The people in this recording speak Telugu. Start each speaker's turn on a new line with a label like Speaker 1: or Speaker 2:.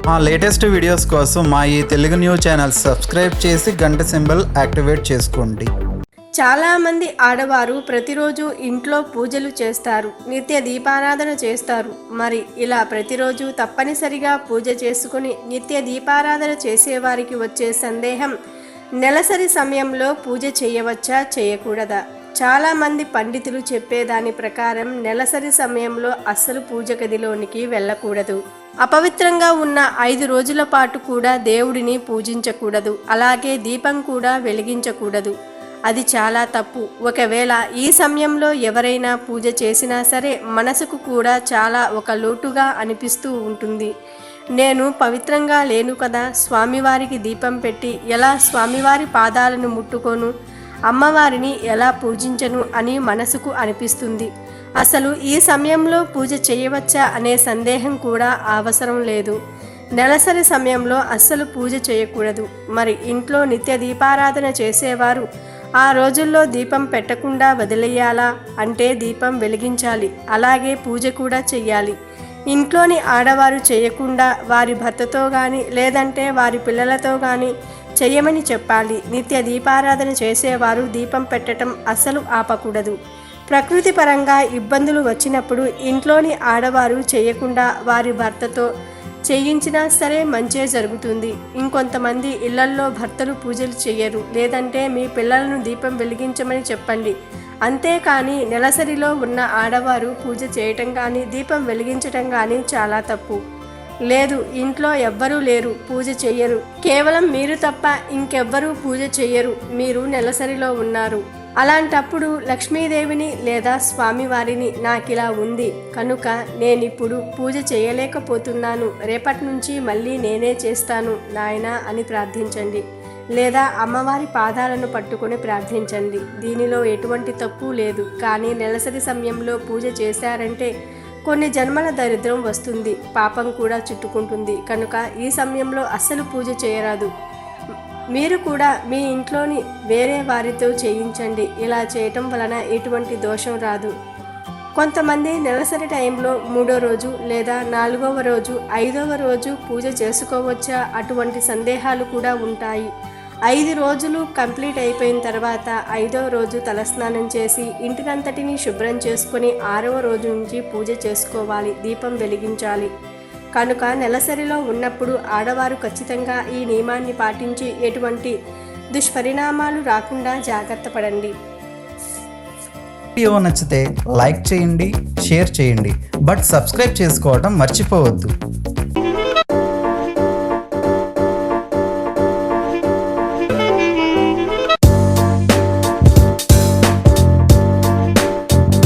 Speaker 1: మా లేటెస్ట్ వీడియోస్ కోసం మా ఈ తెలుగు న్యూస్ ఛానల్ సబ్స్క్రైబ్ చేసి గంట సింబల్ యాక్టివేట్ చేసుకోండి.
Speaker 2: చాలామంది ఆడవారు ప్రతిరోజు ఇంట్లో పూజలు చేస్తారు, నిత్య దీపారాధన చేస్తారు. మరి ఇలా ప్రతిరోజు తప్పనిసరిగా పూజ చేసుకుని నిత్య దీపారాధన చేసేవారికి వచ్చే సందేహం, నెలసరి సమయంలో పూజ చేయవచ్చా చేయకూడదా? చాలామంది పండితులు చెప్పేదాని ప్రకారం నెలసరి సమయంలో అస్సలు పూజ గదిలోనికి వెళ్ళకూడదు. అపవిత్రంగా ఉన్న 5 రోజుల పాటు కూడా దేవుడిని పూజించకూడదు. అలాగే దీపం కూడా వెలిగించకూడదు. అది చాలా తప్పు. ఒకవేళ ఈ సమయంలో ఎవరైనా పూజ చేసినా సరే మనసుకు కూడా చాలా ఒక లోటుగా అనిపిస్తూ ఉంటుంది. నేను పవిత్రంగా లేను కదా, స్వామివారికి దీపం పెట్టి ఎలా స్వామివారి పాదాలను ముట్టుకోను, అమ్మవారిని ఎలా పూజించను అని మనసుకు అనిపిస్తుంది. అసలు ఈ సమయంలో పూజ చేయవచ్చా అనే సందేహం కూడా అవసరం లేదు. నెలసరి సమయంలో అస్సలు పూజ చేయకూడదు. మరి ఇంట్లో నిత్య దీపారాధన చేసేవారు ఆ రోజుల్లో దీపం పెట్టకుండా వదిలేయాలా అంటే దీపం వెలిగించాలి, అలాగే పూజ కూడా చెయ్యాలి. ఇంట్లోని ఆడవారు చేయకుండా వారి భర్తతో కానీ లేదంటే వారి పిల్లలతో కానీ చెయ్యమని చెప్పాలి. నిత్య దీపారాధన చేసేవారు దీపం పెట్టడం అస్సలు ఆపకూడదు. ప్రకృతి పరంగా ఇబ్బందులు వచ్చినప్పుడు ఇంట్లోని ఆడవారు చేయకుండా వారి భర్తతో చేయించినా సరే మంచే జరుగుతుంది. ఇంకొంతమంది ఇళ్లల్లో భర్తలు పూజలు చేయరు, లేదంటే మీ పిల్లలను దీపం వెలిగించమని చెప్పండి. అంతేకాని నెలసరిలో ఉన్న ఆడవారు పూజ చేయటం కానీ దీపం వెలిగించటం కానీ చాలా తప్పు. లేదు, ఇంట్లో ఎవ్వరూ లేరు, పూజ చెయ్యరు, కేవలం మీరు తప్ప ఇంకెవ్వరూ పూజ చెయ్యరు, మీరు నెలసరిలో ఉన్నారు. అలాంటప్పుడు లక్ష్మీదేవిని లేదా స్వామివారిని నాకిలా ఉంది కనుక నేనిప్పుడు పూజ చేయలేకపోతున్నాను, రేపటి నుంచి మళ్ళీ నేనే చేస్తాను నాయనా అని ప్రార్థించండి. లేదా అమ్మవారి పాదాలను పట్టుకొని ప్రార్థించండి. దీనిలో ఎటువంటి తప్పు లేదు. కానీ నెలసరి సమయంలో పూజ చేశారంటే కొన్ని జన్మల దరిద్రం వస్తుంది, పాపం కూడా చుట్టుకుంటుంది. కనుక ఈ సమయంలో అస్సలు పూజ చేయరాదు. మీరు కూడా మీ ఇంట్లోని వేరే వారితో చేయించండి. ఇలా చేయటం వలన ఎటువంటి దోషం రాదు. కొంతమంది నెలసరి టైంలో 3వ రోజు లేదా 4వ రోజు 5వ రోజు పూజ చేసుకోవచ్చా, అటువంటి సందేహాలు కూడా ఉంటాయి. 5 రోజులు కంప్లీట్ అయిపోయిన తర్వాత 5వ రోజు తలస్నానం చేసి ఇంటినంతటిని శుభ్రం చేసుకొని 6వ రోజు నుంచి పూజ చేసుకోవాలి, దీపం వెలిగించాలి. కనుక నెలసరిలో ఉన్నప్పుడు ఆడవారు ఖచ్చితంగా ఈ నియమాన్ని పాటించి ఎటువంటి దుష్పరిణామాలు రాకుండా జాగ్రత్త పడండి.
Speaker 1: వీడియో నచ్చితే లైక్ చేయండి, షేర్ చేయండి, బట్ సబ్స్క్రైబ్ చేసుకోవడం మర్చిపోవద్దు.